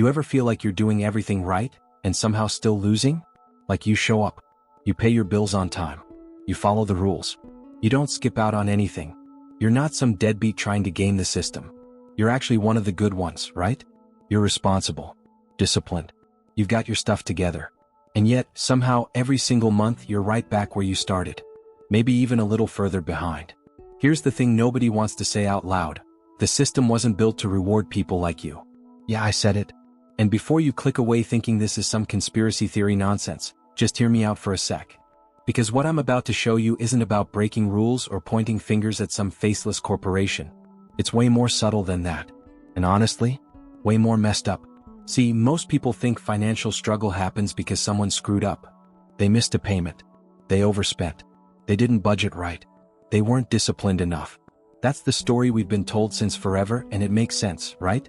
You ever feel like you're doing everything right, and somehow still losing? Like you show up, you pay your bills on time, you follow the rules, you don't skip out on anything. You're not some deadbeat trying to game the system. You're actually one of the good ones, right? You're responsible, disciplined, you've got your stuff together. And yet, somehow, every single month you're right back where you started. Maybe even a little further behind. Here's the thing nobody wants to say out loud. The system wasn't built to reward people like you. Yeah, I said it. And before you click away thinking this is some conspiracy theory nonsense, just hear me out for a sec. Because what I'm about to show you isn't about breaking rules or pointing fingers at some faceless corporation. It's way more subtle than that. And honestly, way more messed up. See, most people think financial struggle happens because someone screwed up. They missed a payment. They overspent. They didn't budget right. They weren't disciplined enough. That's the story we've been told since forever, and it makes sense, right?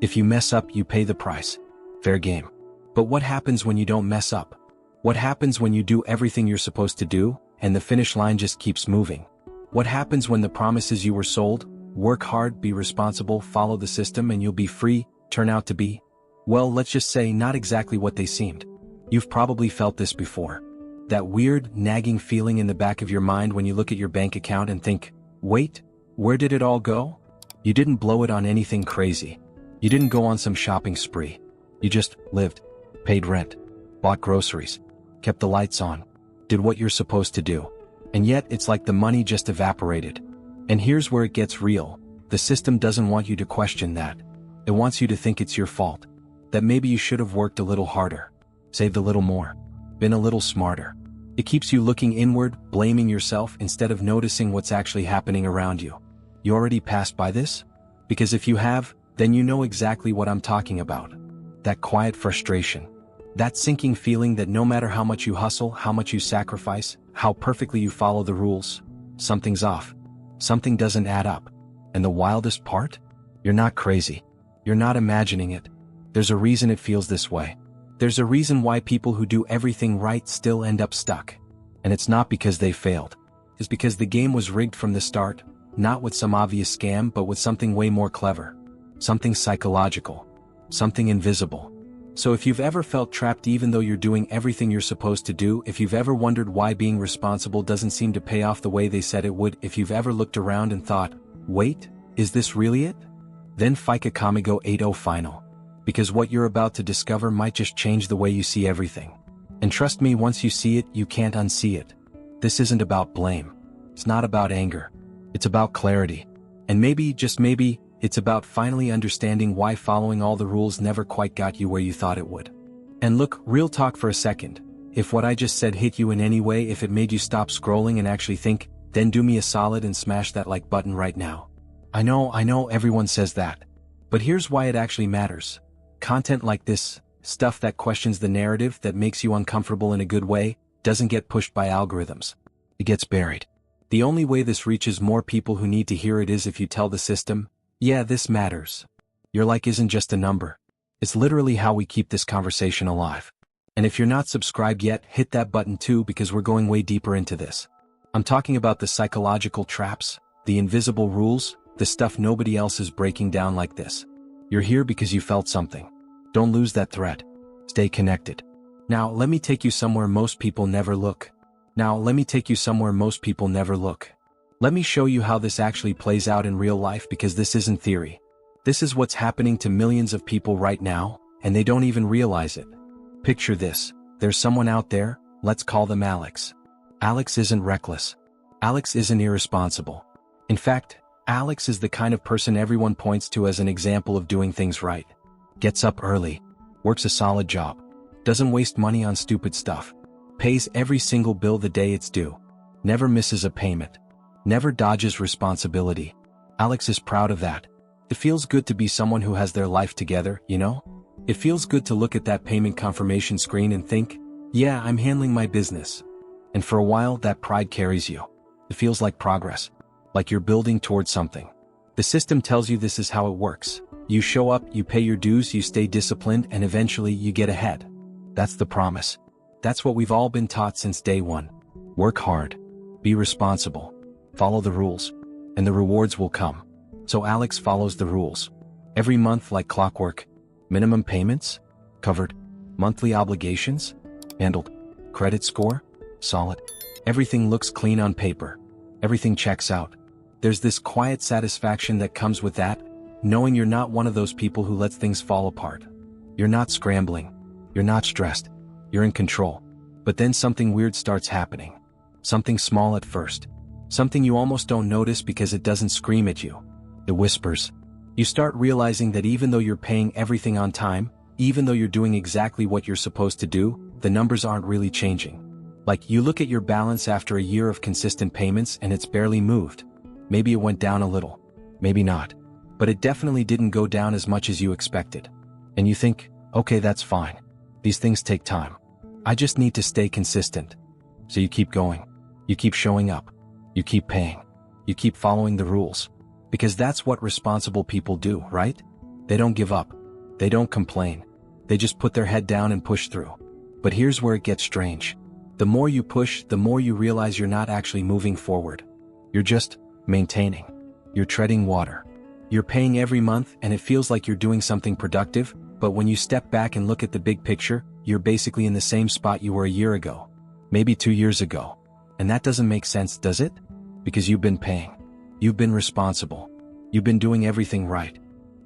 If you mess up, you pay the price. Fair game. But what happens when you don't mess up? What happens when you do everything you're supposed to do, and the finish line just keeps moving? What happens when the promises you were sold, work hard, be responsible, follow the system, and you'll be free, turn out to be, well, let's just say not exactly what they seemed? You've probably felt this before. That weird, nagging feeling in the back of your mind when you look at your bank account and think, wait, where did it all go? You didn't blow it on anything crazy. You didn't go on some shopping spree. You just lived, paid rent, bought groceries, kept the lights on, did what you're supposed to do. And yet it's like the money just evaporated. And here's where it gets real. The system doesn't want you to question that. It wants you to think it's your fault. That maybe you should have worked a little harder, saved a little more, been a little smarter. It keeps you looking inward, blaming yourself instead of noticing what's actually happening around you. You already passed by this? Because if you have, then you know exactly what I'm talking about. That quiet frustration. That sinking feeling that no matter how much you hustle, how much you sacrifice, how perfectly you follow the rules, something's off. Something doesn't add up. And the wildest part? You're not crazy. You're not imagining it. There's a reason it feels this way. There's a reason why people who do everything right still end up stuck. And it's not because they failed. It's because the game was rigged from the start, not with some obvious scam but with something way more clever. Something psychological. Something invisible. So if you've ever felt trapped even though you're doing everything you're supposed to do, if you've ever wondered why being responsible doesn't seem to pay off the way they said it would, if you've ever looked around and thought, wait, is this really it? Then FICA Kamigo 8.0 final. Because what you're about to discover might just change the way you see everything. And trust me, once you see it, you can't unsee it. This isn't about blame. It's not about anger. It's about clarity. And maybe, just maybe, it's about finally understanding why following all the rules never quite got you where you thought it would. And look, real talk for a second. If what I just said hit you in any way, if it made you stop scrolling and actually think, then do me a solid and smash that like button right now. I know everyone says that. But here's why it actually matters. Content like this, stuff that questions the narrative, that makes you uncomfortable in a good way, doesn't get pushed by algorithms. It gets buried. The only way this reaches more people who need to hear it is if you tell the system, yeah, this matters. Your like isn't just a number. It's literally how we keep this conversation alive. And if you're not subscribed yet, hit that button too, because we're going way deeper into this. I'm talking about the psychological traps, the invisible rules, the stuff nobody else is breaking down like this. You're here because you felt something. Don't lose that thread. Stay connected. Now, let me take you somewhere most people never look. Let me show you how this actually plays out in real life, because this isn't theory. This is what's happening to millions of people right now, and they don't even realize it. Picture this. There's someone out there, let's call them Alex. Alex isn't reckless. Alex isn't irresponsible. In fact, Alex is the kind of person everyone points to as an example of doing things right. Gets up early, works a solid job, doesn't waste money on stupid stuff, pays every single bill the day it's due, never misses a payment, never dodges responsibility. Alex is proud of that. It feels good to be someone who has their life together, you know? It feels good to look at that payment confirmation screen and think, yeah, I'm handling my business. And for a while, that pride carries you. It feels like progress. Like you're building towards something. The system tells you this is how it works. You show up, you pay your dues, you stay disciplined, and eventually you get ahead. That's the promise. That's what we've all been taught since day one. Work hard. Be responsible. Follow the rules. And the rewards will come. So Alex follows the rules. Every month like clockwork. Minimum payments? Covered. Monthly obligations? Handled. Credit score? Solid. Everything looks clean on paper. Everything checks out. There's this quiet satisfaction that comes with that, knowing you're not one of those people who lets things fall apart. You're not scrambling. You're not stressed. You're in control. But then something weird starts happening. Something small at first. Something you almost don't notice because it doesn't scream at you. It whispers. You start realizing that even though you're paying everything on time, even though you're doing exactly what you're supposed to do, the numbers aren't really changing. Like, you look at your balance after a year of consistent payments and it's barely moved. Maybe it went down a little. Maybe not. But it definitely didn't go down as much as you expected. And you think, okay, that's fine. These things take time. I just need to stay consistent. So you keep going. You keep showing up. You keep paying. You keep following the rules. Because that's what responsible people do, right? They don't give up. They don't complain. They just put their head down and push through. But here's where it gets strange. The more you push, the more you realize you're not actually moving forward. You're just maintaining. You're treading water. You're paying every month and it feels like you're doing something productive, but when you step back and look at the big picture, you're basically in the same spot you were a year ago. Maybe 2 years ago. And that doesn't make sense, does it? Because you've been paying. You've been responsible. You've been doing everything right.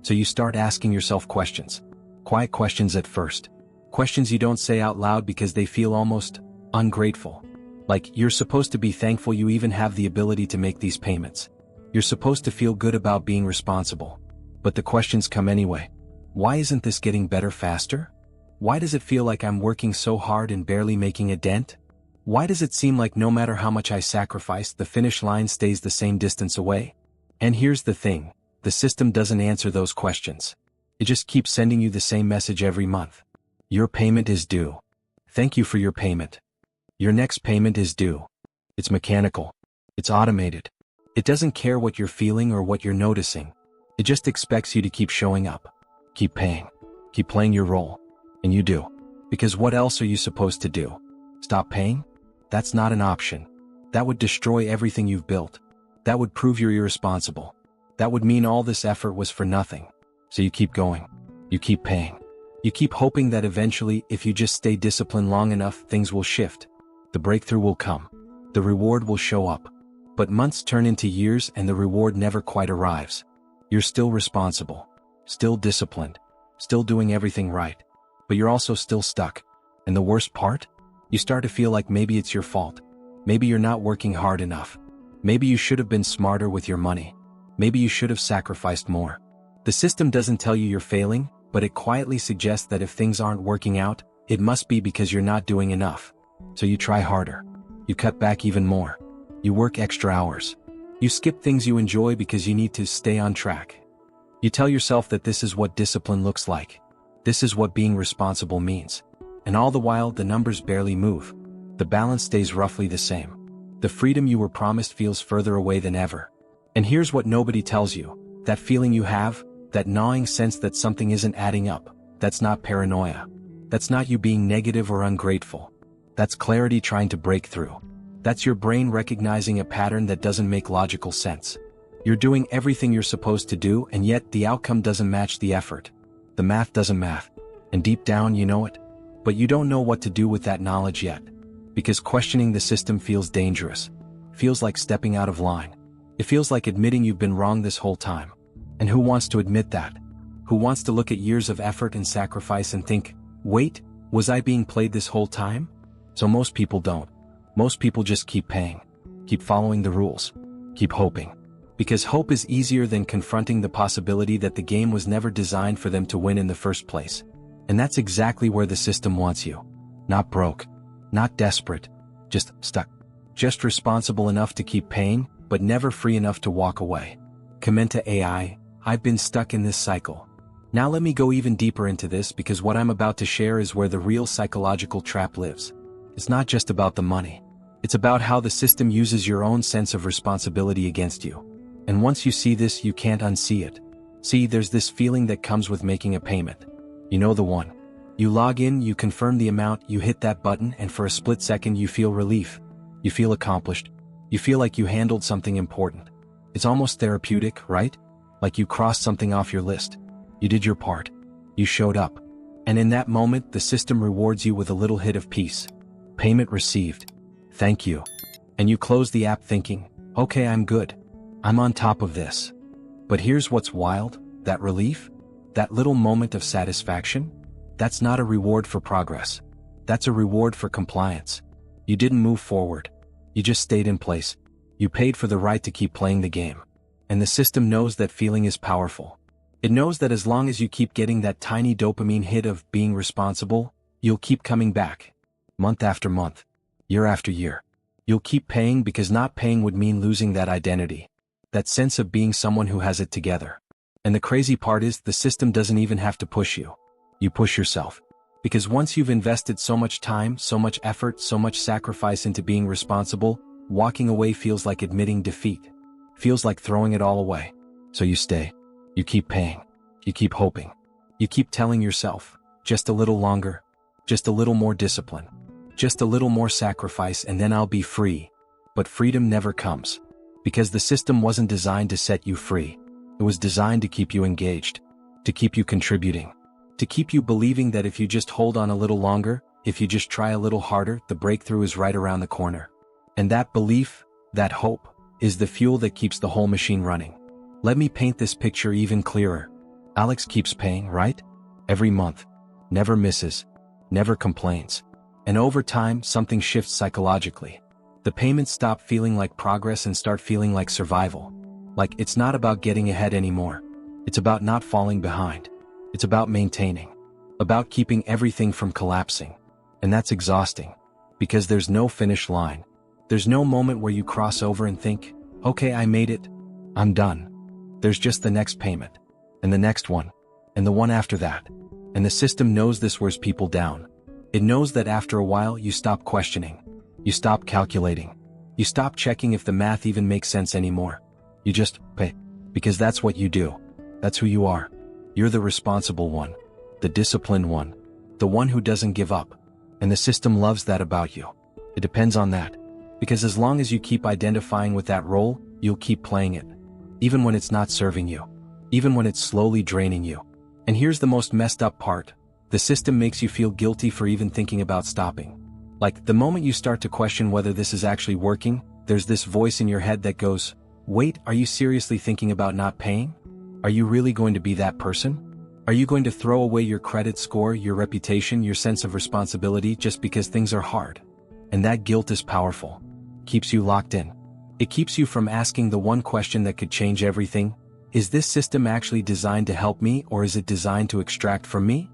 So you start asking yourself questions. Quiet questions at first. Questions you don't say out loud because they feel almost ungrateful. Like, you're supposed to be thankful you even have the ability to make these payments. You're supposed to feel good about being responsible. But the questions come anyway. Why isn't this getting better faster? Why does it feel like I'm working so hard and barely making a dent? Why does it seem like no matter how much I sacrifice, the finish line stays the same distance away? And here's the thing, the system doesn't answer those questions. It just keeps sending you the same message every month. Your payment is due. Thank you for your payment. Your next payment is due. It's mechanical. It's automated. It doesn't care what you're feeling or what you're noticing. It just expects you to keep showing up. Keep paying. Keep playing your role. And you do. Because what else are you supposed to do? Stop paying? That's not an option. That would destroy everything you've built. That would prove you're irresponsible. That would mean all this effort was for nothing. So you keep going. You keep paying. You keep hoping that eventually, if you just stay disciplined long enough, things will shift. The breakthrough will come. The reward will show up. But months turn into years and the reward never quite arrives. You're still responsible. Still disciplined. Still doing everything right. But you're also still stuck. And the worst part? You start to feel like maybe it's your fault. Maybe you're not working hard enough. Maybe you should have been smarter with your money. Maybe you should have sacrificed more. The system doesn't tell you you're failing, but it quietly suggests that if things aren't working out, it must be because you're not doing enough. So you try harder. You cut back even more. You work extra hours. You skip things you enjoy because you need to stay on track. You tell yourself that this is what discipline looks like. This is what being responsible means. And all the while, the numbers barely move. The balance stays roughly the same. The freedom you were promised feels further away than ever. And here's what nobody tells you. That feeling you have, that gnawing sense that something isn't adding up, that's not paranoia. That's not you being negative or ungrateful. That's clarity trying to break through. That's your brain recognizing a pattern that doesn't make logical sense. You're doing everything you're supposed to do, and yet the outcome doesn't match the effort. The math doesn't math. And deep down, you know it. But you don't know what to do with that knowledge yet. Because questioning the system feels dangerous. Feels like stepping out of line. It feels like admitting you've been wrong this whole time. And who wants to admit that? Who wants to look at years of effort and sacrifice and think, wait, was I being played this whole time? So most people don't. Most people just keep paying. Keep following the rules. Keep hoping. Because hope is easier than confronting the possibility that the game was never designed for them to win in the first place. And that's exactly where the system wants you. Not broke. Not desperate. Just stuck. Just responsible enough to keep paying, but never free enough to walk away. Commenta AI, I've been stuck in this cycle. Now let me go even deeper into this because what I'm about to share is where the real psychological trap lives. It's not just about the money. It's about how the system uses your own sense of responsibility against you. And once you see this, you can't unsee it. See, there's this feeling that comes with making a payment. You know the one. You log in, you confirm the amount, you hit that button, and for a split second you feel relief. You feel accomplished. You feel like you handled something important. It's almost therapeutic, right? Like you crossed something off your list. You did your part. You showed up. And in that moment, the system rewards you with a little hit of peace. Payment received. Thank you. And you close the app thinking, okay, I'm good. I'm on top of this. But here's what's wild, that relief, that little moment of satisfaction, that's not a reward for progress. That's a reward for compliance. You didn't move forward. You just stayed in place. You paid for the right to keep playing the game. And the system knows that feeling is powerful. It knows that as long as you keep getting that tiny dopamine hit of being responsible, you'll keep coming back. Month after month. Year after year. You'll keep paying because not paying would mean losing that identity. That sense of being someone who has it together. And the crazy part is the system doesn't even have to push you. You push yourself. Because once you've invested so much time, so much effort, so much sacrifice into being responsible, walking away feels like admitting defeat. Feels like throwing it all away. So you stay. You keep paying. You keep hoping. You keep telling yourself, just a little longer, just a little more discipline, just a little more sacrifice and then I'll be free. But freedom never comes. Because the system wasn't designed to set you free. It was designed to keep you engaged, to keep you contributing, to keep you believing that if you just hold on a little longer, if you just try a little harder, the breakthrough is right around the corner. And that belief, that hope, is the fuel that keeps the whole machine running. Let me paint this picture even clearer. Alex keeps paying, right? Every month. Never misses. Never complains. And over time, something shifts psychologically. The payments stop feeling like progress and start feeling like survival. Like it's not about getting ahead anymore. It's about not falling behind. It's about maintaining. About keeping everything from collapsing. And that's exhausting. Because there's no finish line. There's no moment where you cross over and think, okay, I made it. I'm done. There's just the next payment. And the next one. And the one after that. And the system knows this wears people down. It knows that after a while you stop questioning. You stop calculating. You stop checking if the math even makes sense anymore. You just pay. Because that's what you do. That's who you are. You're the responsible one. The disciplined one. The one who doesn't give up. And the system loves that about you. It depends on that. Because as long as you keep identifying with that role, you'll keep playing it. Even when it's not serving you. Even when it's slowly draining you. And here's the most messed up part. The system makes you feel guilty for even thinking about stopping. Like, the moment you start to question whether this is actually working, there's this voice in your head that goes, wait, are you seriously thinking about not paying? Are you really going to be that person? Are you going to throw away your credit score, your reputation, your sense of responsibility just because things are hard? And that guilt is powerful. Keeps you locked in. It keeps you from asking the one question that could change everything. Is this system actually designed to help me or is it designed to extract from me?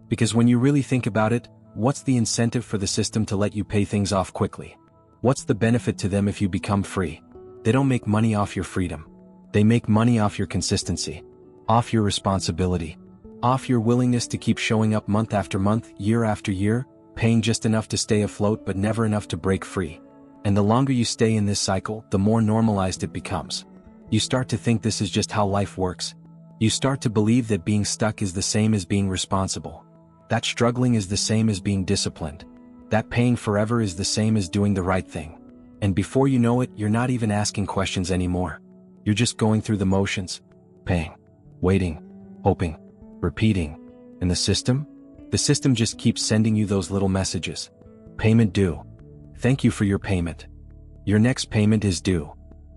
Because when you really think about it, what's the incentive for the system to let you pay things off quickly? What's the benefit to them if you become free? They don't make money off your freedom. They make money off your consistency. Off your responsibility. Off your willingness to keep showing up month after month, year after year, paying just enough to stay afloat but never enough to break free. And the longer you stay in this cycle, the more normalized it becomes. You start to think this is just how life works. You start to believe that being stuck is the same as being responsible. That struggling is the same as being disciplined. That paying forever is the same as doing the right thing. And before you know it, you're not even asking questions anymore. You're just going through the motions. Paying. Waiting. Hoping. Repeating. And the system? The system just keeps sending you those little messages. Payment due. Thank you for your payment. Your next payment is due.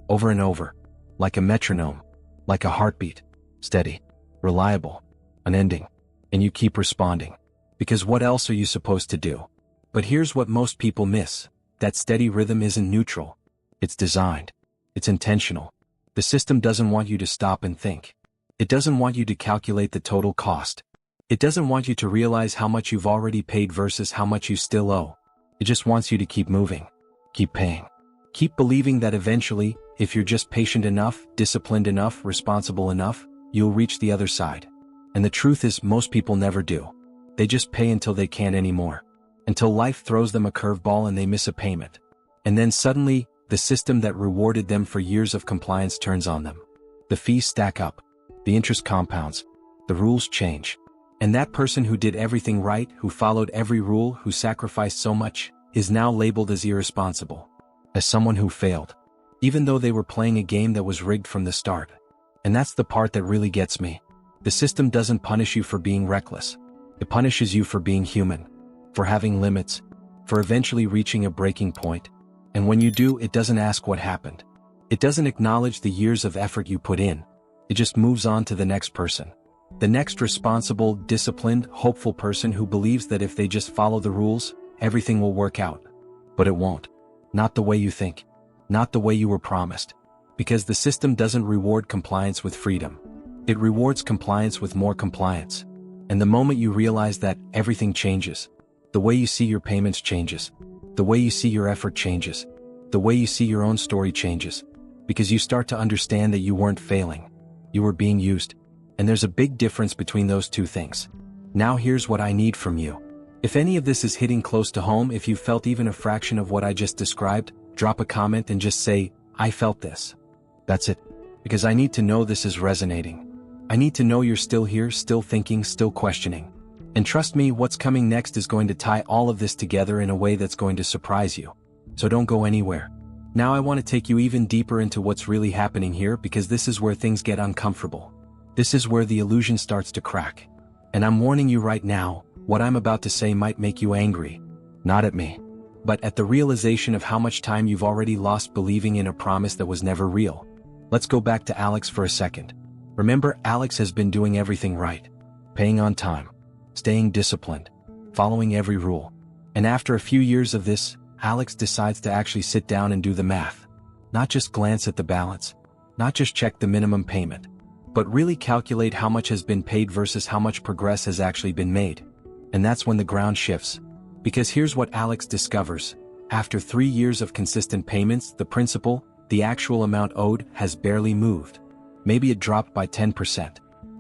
Over and over. Like a metronome. Like a heartbeat. Steady. Reliable. Unending. And you keep responding. Because what else are you supposed to do? But here's what most people miss. That steady rhythm isn't neutral. It's designed. It's intentional. The system doesn't want you to stop and think. It doesn't want you to calculate the total cost. It doesn't want you to realize how much you've already paid versus how much you still owe. It just wants you to keep moving. Keep paying. Keep believing that eventually, if you're just patient enough, disciplined enough, responsible enough, you'll reach the other side. And the truth is, most people never do. They just pay until they can't anymore. Until life throws them a curveball and they miss a payment. And then suddenly, the system that rewarded them for years of compliance turns on them. The fees stack up. The interest compounds. The rules change. And that person who did everything right, who followed every rule, who sacrificed so much, is now labeled as irresponsible. As someone who failed. Even though they were playing a game that was rigged from the start. And that's the part that really gets me. The system doesn't punish you for being reckless. It punishes you for being human, for having limits, for eventually reaching a breaking point. And when you do, it doesn't ask what happened. It doesn't acknowledge the years of effort you put in. It just moves on to the next person. The next responsible, disciplined, hopeful person who believes that if they just follow the rules, everything will work out. But it won't. Not the way you think. Not the way you were promised. Because the system doesn't reward compliance with freedom. It rewards compliance with more compliance. And the moment you realize that, everything changes. The way you see your payments changes. The way you see your effort changes. The way you see your own story changes. Because you start to understand that you weren't failing. You were being used. And there's a big difference between those two things. Now here's what I need from you. If any of this is hitting close to home, if you felt even a fraction of what I just described, drop a comment and just say, I felt this. That's it. Because I need to know this is resonating. I need to know you're still here, still thinking, still questioning. And trust me, what's coming next is going to tie all of this together in a way that's going to surprise you. So don't go anywhere. Now I want to take you even deeper into what's really happening here, because this is where things get uncomfortable. This is where the illusion starts to crack. And I'm warning you right now, what I'm about to say might make you angry. Not at me, but at the realization of how much time you've already lost believing in a promise that was never real. Let's go back to Alex for a second. Remember, Alex has been doing everything right. Paying on time. Staying disciplined. Following every rule. And after a few years of this, Alex decides to actually sit down and do the math. Not just glance at the balance. Not just check the minimum payment. But really calculate how much has been paid versus how much progress has actually been made. And that's when the ground shifts. Because here's what Alex discovers. After 3 years of consistent payments, the principal, the actual amount owed, has barely moved. Maybe it dropped by 10%.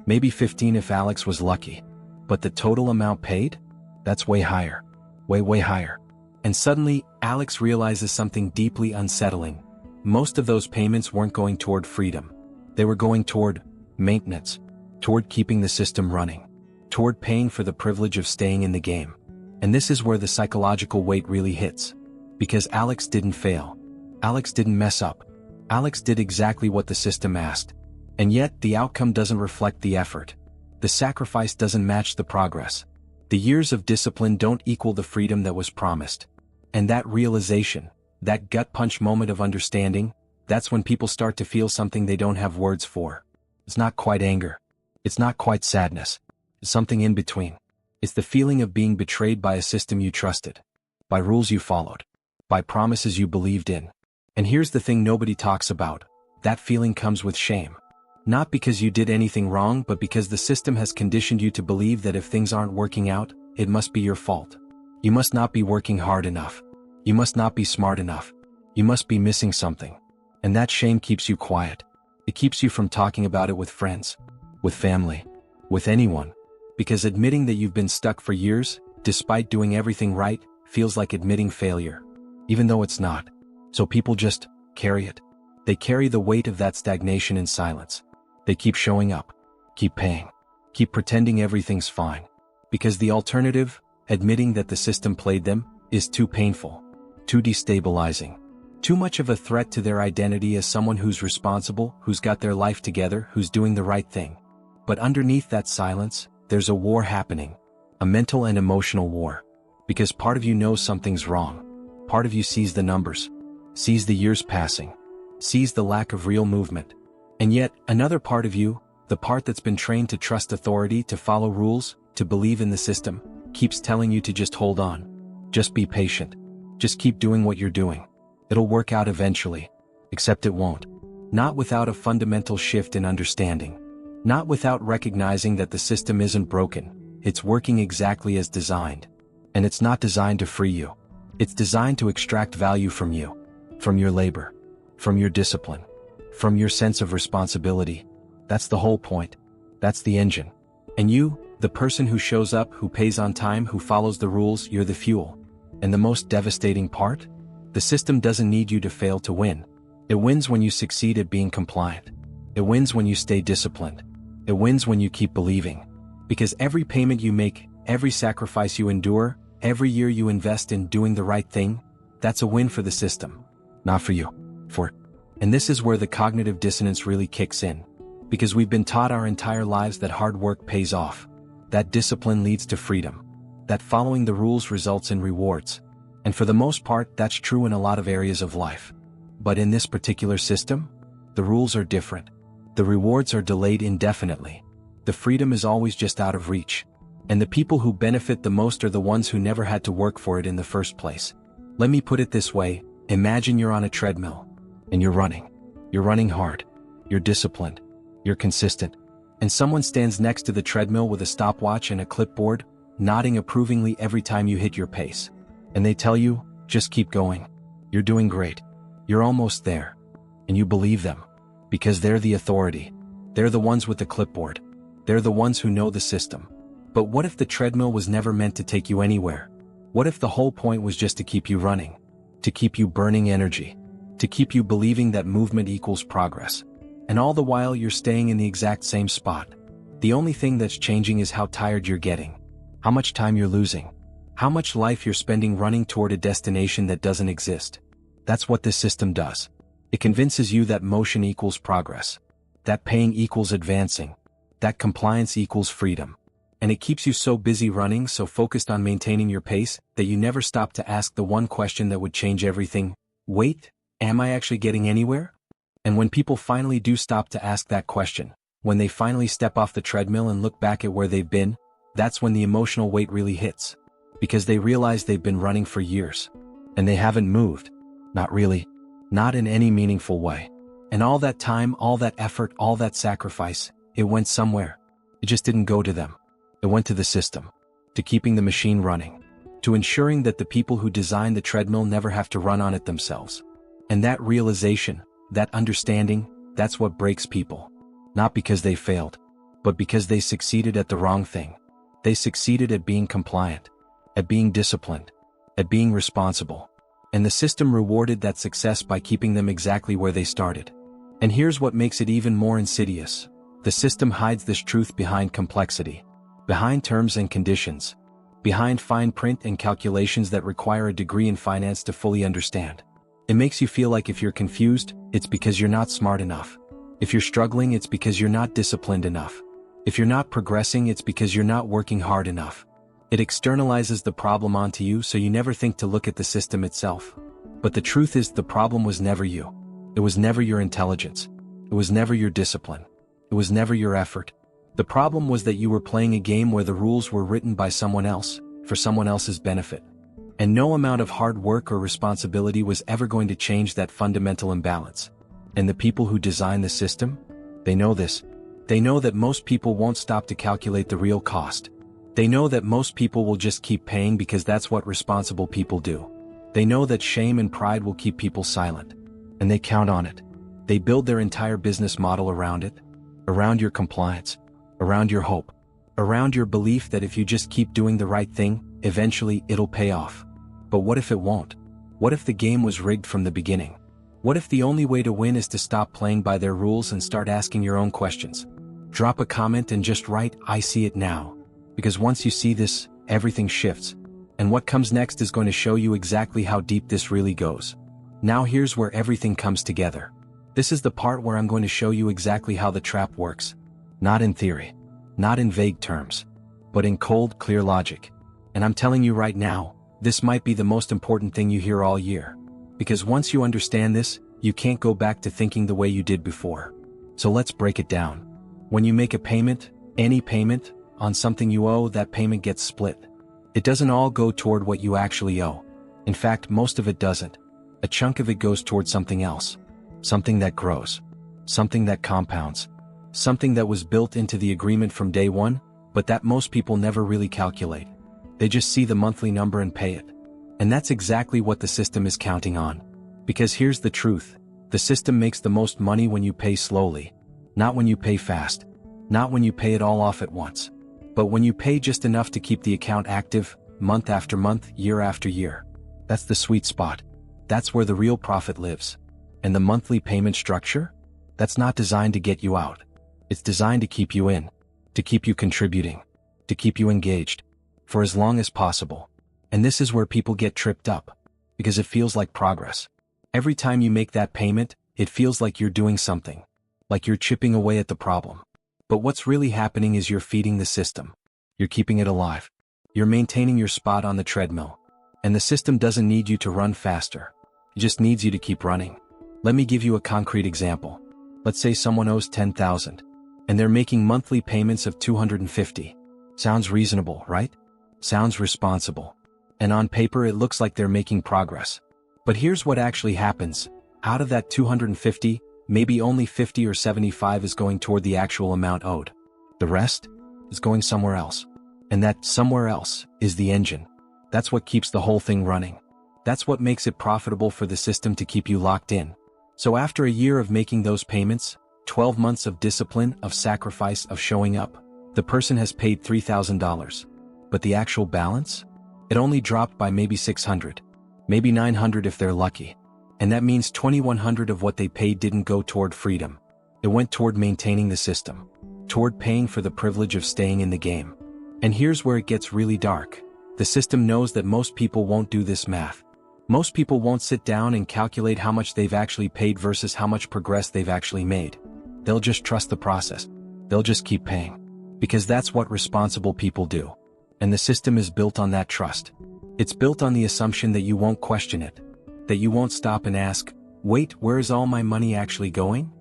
Maybe 15% if Alex was lucky. But the total amount paid? That's way higher. Way higher. And suddenly, Alex realizes something deeply unsettling. Most of those payments weren't going toward freedom. They were going toward maintenance. Toward keeping the system running. Toward paying for the privilege of staying in the game. And this is where the psychological weight really hits. Because Alex didn't fail. Alex didn't mess up. Alex did exactly what the system asked. And yet, the outcome doesn't reflect the effort. The sacrifice doesn't match the progress. The years of discipline don't equal the freedom that was promised. And that realization, that gut punch moment of understanding, that's when people start to feel something they don't have words for. It's not quite anger. It's not quite sadness. It's something in between. It's the feeling of being betrayed by a system you trusted. By rules you followed. By promises you believed in. And here's the thing nobody talks about. That feeling comes with shame. Not because you did anything wrong, but because the system has conditioned you to believe that if things aren't working out, it must be your fault. You must not be working hard enough. You must not be smart enough. You must be missing something. And that shame keeps you quiet. It keeps you from talking about it with friends, with family, with anyone. Because admitting that you've been stuck for years, despite doing everything right, feels like admitting failure. Even though it's not. So people just carry it. They carry the weight of that stagnation in silence. They keep showing up, keep paying, keep pretending everything's fine. Because the alternative, admitting that the system played them, is too painful, too destabilizing, too much of a threat to their identity as someone who's responsible, who's got their life together, who's doing the right thing. But underneath that silence, there's a war happening, a mental and emotional war. Because part of you knows something's wrong. Part of you sees the numbers, sees the years passing, sees the lack of real movement. And yet, another part of you, the part that's been trained to trust authority, to follow rules, to believe in the system, keeps telling you to just hold on. Just be patient. Just keep doing what you're doing. It'll work out eventually. Except it won't. Not without a fundamental shift in understanding. Not without recognizing that the system isn't broken. It's working exactly as designed. And it's not designed to free you. It's designed to extract value from you. From your labor. From your discipline. From your sense of responsibility. That's the whole point. That's the engine. And you, the person who shows up, who pays on time, who follows the rules, you're the fuel. And the most devastating part? The system doesn't need you to fail to win. It wins when you succeed at being compliant. It wins when you stay disciplined. It wins when you keep believing. Because every payment you make, every sacrifice you endure, every year you invest in doing the right thing, that's a win for the system. Not for you. For it. And this is where the cognitive dissonance really kicks in. Because we've been taught our entire lives that hard work pays off, that discipline leads to freedom, that following the rules results in rewards. And for the most part, that's true in a lot of areas of life. But in this particular system, the rules are different. The rewards are delayed indefinitely. The freedom is always just out of reach. And the people who benefit the most are the ones who never had to work for it in the first place. Let me put it this way, imagine you're on a treadmill, and you're running. You're running hard. You're disciplined. You're consistent. And someone stands next to the treadmill with a stopwatch and a clipboard, nodding approvingly every time you hit your pace. And they tell you, just keep going. You're doing great. You're almost there. And you believe them. Because they're the authority. They're the ones with the clipboard. They're the ones who know the system. But what if the treadmill was never meant to take you anywhere? What if the whole point was just to keep you running? To keep you burning energy? To keep you believing that movement equals progress? And all the while you're staying in the exact same spot. The only thing that's changing is how tired you're getting. How much time you're losing. How much life you're spending running toward a destination that doesn't exist. That's what this system does. It convinces you that motion equals progress. That paying equals advancing. That compliance equals freedom. And it keeps you so busy running, so focused on maintaining your pace, that you never stop to ask the one question that would change everything. Wait, am I actually getting anywhere? And when people finally do stop to ask that question, when they finally step off the treadmill and look back at where they've been, that's when the emotional weight really hits. Because they realize they've been running for years. And they haven't moved. Not really. Not in any meaningful way. And all that time, all that effort, all that sacrifice, it went somewhere. It just didn't go to them. It went to the system. To keeping the machine running. To ensuring that the people who design the treadmill never have to run on it themselves. And that realization, that understanding, that's what breaks people. Not because they failed, but because they succeeded at the wrong thing. They succeeded at being compliant, at being disciplined, at being responsible. And the system rewarded that success by keeping them exactly where they started. And here's what makes it even more insidious. The system hides this truth behind complexity, behind terms and conditions, behind fine print and calculations that require a degree in finance to fully understand. It makes you feel like if you're confused, it's because you're not smart enough. If you're struggling, it's because you're not disciplined enough. If you're not progressing, it's because you're not working hard enough. It externalizes the problem onto you, so you never think to look at the system itself. But the truth is, the problem was never you. It was never your intelligence. It was never your discipline. It was never your effort. The problem was that you were playing a game where the rules were written by someone else, for someone else's benefit. And no amount of hard work or responsibility was ever going to change that fundamental imbalance. And the people who design the system? They know this. They know that most people won't stop to calculate the real cost. They know that most people will just keep paying because that's what responsible people do. They know that shame and pride will keep people silent. And they count on it. They build their entire business model around it. Around your compliance. Around your hope. Around your belief that if you just keep doing the right thing, eventually it'll pay off. But what if it won't? What if the game was rigged from the beginning? What if the only way to win is to stop playing by their rules and start asking your own questions? Drop a comment and just write, "I see it now." Because once you see this, everything shifts. And what comes next is going to show you exactly how deep this really goes. Now here's where everything comes together. This is the part where I'm going to show you exactly how the trap works. Not in theory. Not in vague terms. But in cold, clear logic. And I'm telling you right now, this might be the most important thing you hear all year. Because once you understand this, you can't go back to thinking the way you did before. So let's break it down. When you make a payment, any payment, on something you owe, that payment gets split. It doesn't all go toward what you actually owe. In fact, most of it doesn't. A chunk of it goes toward something else. Something that grows. Something that compounds. Something that was built into the agreement from day one, but that most people never really calculate. They just see the monthly number and pay it. And that's exactly what the system is counting on. Because here's the truth. The system makes the most money when you pay slowly. Not when you pay fast. Not when you pay it all off at once. But when you pay just enough to keep the account active, month after month, year after year. That's the sweet spot. That's where the real profit lives. And the monthly payment structure? That's not designed to get you out. It's designed to keep you in. To keep you contributing. To keep you engaged. For as long as possible. And this is where people get tripped up. Because it feels like progress. Every time you make that payment, it feels like you're doing something. like you're chipping away at the problem. But what's really happening is you're feeding the system. You're keeping it alive. You're maintaining your spot on the treadmill. And the system doesn't need you to run faster. It just needs you to keep running. Let me give you a concrete example. Let's say someone owes $10,000, and they're making monthly payments of $250. Sounds reasonable, right? Sounds responsible. And on paper it looks like they're making progress. But here's what actually happens. Out of that $250, maybe only $50 or $75 is going toward the actual amount owed. The rest is going somewhere else. And that somewhere else is the engine. That's what keeps the whole thing running. That's what makes it profitable for the system to keep you locked in. So after a year of making those payments, 12 months of discipline, of sacrifice, of showing up, the person has paid $3,000. But the actual balance? It only dropped by maybe $600, maybe $900 if they're lucky. And that means $2,100 of what they paid didn't go toward freedom. It went toward maintaining the system, toward paying for the privilege of staying in the game. And here's where it gets really dark. The system knows that most people won't do this math. Most people won't sit down and calculate how much they've actually paid versus how much progress they've actually made. They'll just trust the process. They'll just keep paying. Because that's what responsible people do. And the system is built on that trust. It's built on the assumption that you won't question it. That you won't stop and ask, wait, where is all my money actually going?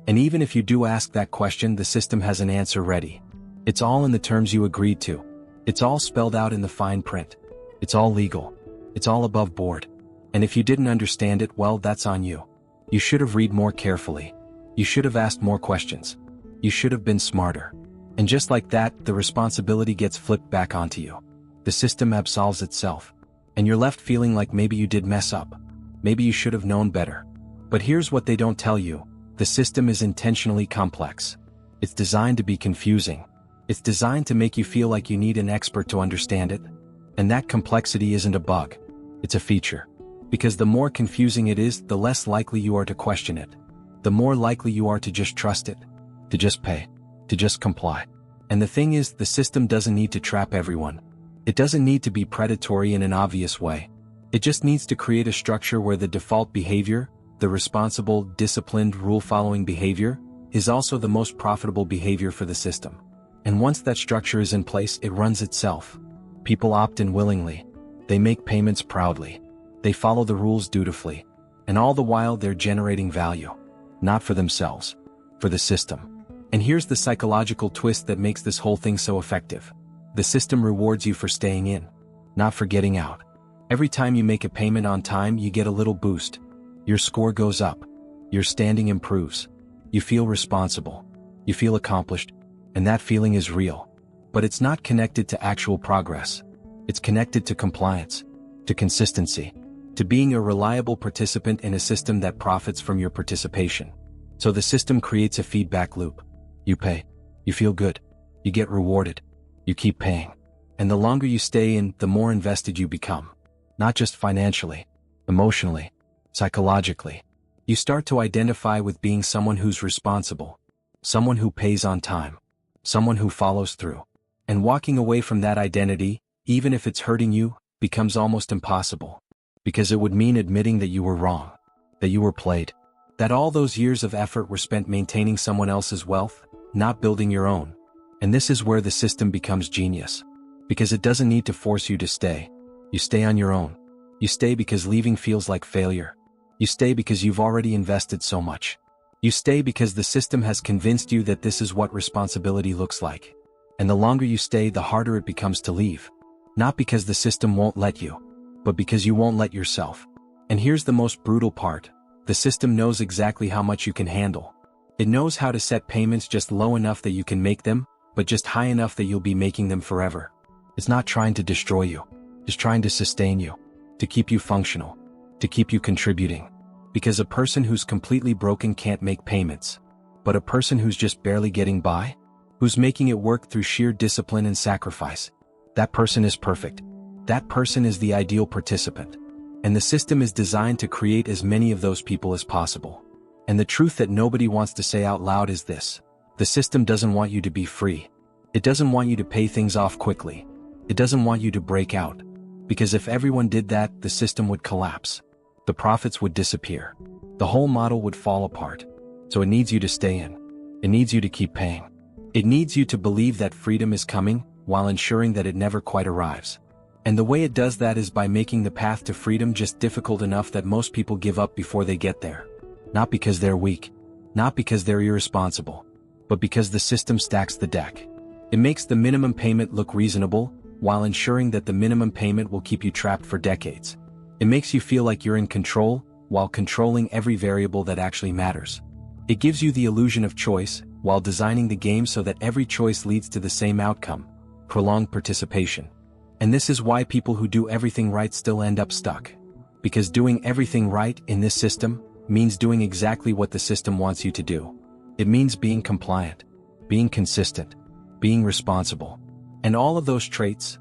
And even if you do ask that question, the system has an answer ready. It's all in the terms you agreed to. It's all spelled out in the fine print. It's all legal. It's all above board. And if you didn't understand it, well, that's on you. You should have read more carefully. You should have asked more questions. You should have been smarter. And just like that, the responsibility gets flipped back onto you. The system absolves itself. And you're left feeling like maybe you did mess up. Maybe you should have known better. But here's what they don't tell you. The system is intentionally complex. It's designed to be confusing. It's designed to make you feel like you need an expert to understand it. And that complexity isn't a bug. It's a feature. Because the more confusing it is, the less likely you are to question it. The more likely you are to just trust it. To just pay. To just comply. And the thing is, the system doesn't need to trap everyone. It doesn't need to be predatory in an obvious way. It just needs to create a structure where the default behavior, the responsible, disciplined, rule-following behavior, is also the most profitable behavior for the system. And once that structure is in place, it runs itself. People opt in willingly. They make payments proudly. They follow the rules dutifully. And all the while they're generating value. Not for themselves. For the system. And here's the psychological twist that makes this whole thing so effective. The system rewards you for staying in, not for getting out. Every time you make a payment on time, you get a little boost. Your score goes up. Your standing improves. You feel responsible. You feel accomplished. And that feeling is real. But it's not connected to actual progress. It's connected to compliance, to consistency, to being a reliable participant in a system that profits from your participation. So the system creates a feedback loop. You pay. You feel good. You get rewarded. You keep paying. And the longer you stay in, the more invested you become. Not just financially, emotionally, psychologically. You start to identify with being someone who's responsible. Someone who pays on time. Someone who follows through. And walking away from that identity, even if it's hurting you, becomes almost impossible. Because it would mean admitting that you were wrong. That you were played. That all those years of effort were spent maintaining someone else's wealth, not building your own. And this is where the system becomes genius. Because it doesn't need to force you to stay. You stay on your own. You stay because leaving feels like failure. You stay because you've already invested so much. You stay because the system has convinced you that this is what responsibility looks like. And the longer you stay, the harder it becomes to leave. Not because the system won't let you, but because you won't let yourself. And here's the most brutal part. The system knows exactly how much you can handle. It knows how to set payments just low enough that you can make them, but just high enough that you'll be making them forever. It's not trying to destroy you. It's trying to sustain you. To keep you functional. To keep you contributing. Because a person who's completely broken can't make payments. But a person who's just barely getting by? Who's making it work through sheer discipline and sacrifice? That person is perfect. That person is the ideal participant. And the system is designed to create as many of those people as possible. And the truth that nobody wants to say out loud is this. The system doesn't want you to be free. It doesn't want you to pay things off quickly. It doesn't want you to break out. Because if everyone did that, the system would collapse. The profits would disappear. The whole model would fall apart. So it needs you to stay in. It needs you to keep paying. It needs you to believe that freedom is coming, while ensuring that it never quite arrives. And the way it does that is by making the path to freedom just difficult enough that most people give up before they get there. Not because they're weak, not because they're irresponsible, but because the system stacks the deck. It makes the minimum payment look reasonable, while ensuring that the minimum payment will keep you trapped for decades. It makes you feel like you're in control, while controlling every variable that actually matters. It gives you the illusion of choice, while designing the game so that every choice leads to the same outcome: prolonged participation. And this is why people who do everything right still end up stuck. Because doing everything right in this system means doing exactly what the system wants you to do. It means being compliant, being consistent, being responsible. And all of those traits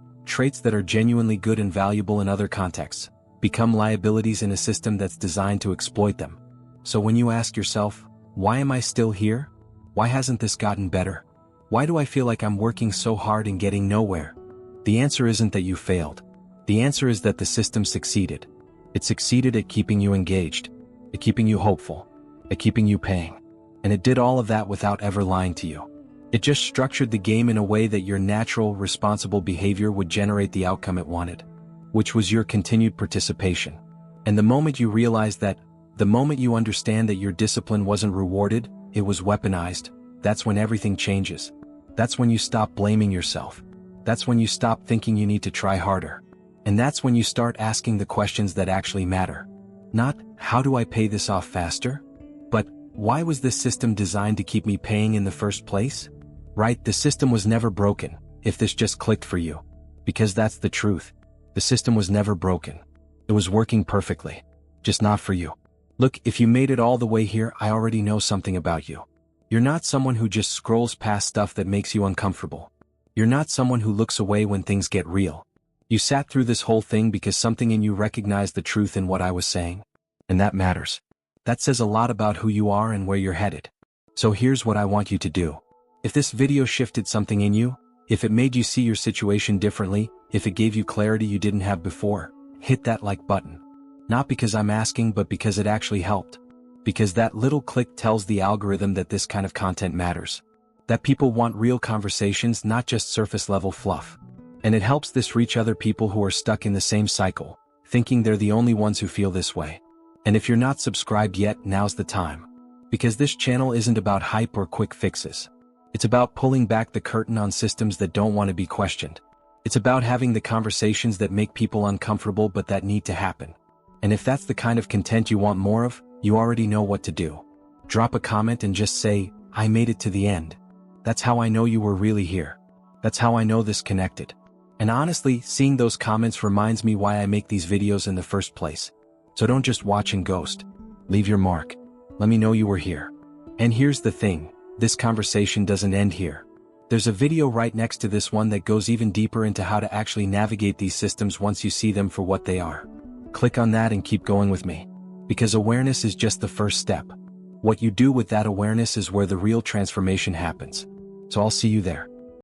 that are genuinely good and valuable in other contexts, become liabilities in a system that's designed to exploit them. So when you ask yourself, why am I still here? Why hasn't this gotten better? Why do I feel like I'm working so hard and getting nowhere? The answer isn't that you failed. The answer is that the system succeeded. It succeeded at keeping you engaged, at keeping you hopeful, at keeping you paying. And it did all of that without ever lying to you. It just structured the game in a way that your natural, responsible behavior would generate the outcome it wanted, which was your continued participation. And the moment you realize that, the moment you understand that your discipline wasn't rewarded, it was weaponized, that's when everything changes. That's when you stop blaming yourself. That's when you stop thinking you need to try harder. And that's when you start asking the questions that actually matter. Not, how do I pay this off faster? But, why was this system designed to keep me paying in the first place? Right, the system was never broken, if this just clicked for you. Because that's the truth. The system was never broken. It was working perfectly. Just not for you. Look, if you made it all the way here, I already know something about you. You're not someone who just scrolls past stuff that makes you uncomfortable. You're not someone who looks away when things get real. You sat through this whole thing because something in you recognized the truth in what I was saying. And that matters. That says a lot about who you are and where you're headed. So here's what I want you to do. If this video shifted something in you, if it made you see your situation differently, if it gave you clarity you didn't have before, hit that like button. Not because I'm asking, but because it actually helped. Because that little click tells the algorithm that this kind of content matters. That people want real conversations, not just surface-level fluff. And it helps this reach other people who are stuck in the same cycle, thinking they're the only ones who feel this way. And if you're not subscribed yet, now's the time. Because this channel isn't about hype or quick fixes. It's about pulling back the curtain on systems that don't want to be questioned. It's about having the conversations that make people uncomfortable but that need to happen. And if that's the kind of content you want more of, you already know what to do. Drop a comment and just say, I made it to the end. That's how I know you were really here. That's how I know this connected. And honestly, seeing those comments reminds me why I make these videos in the first place. So don't just watch and ghost. Leave your mark. Let me know you were here. And here's the thing, this conversation doesn't end here. There's a video right next to this one that goes even deeper into how to actually navigate these systems once you see them for what they are. Click on that and keep going with me. Because awareness is just the first step. What you do with that awareness is where the real transformation happens. So I'll see you there.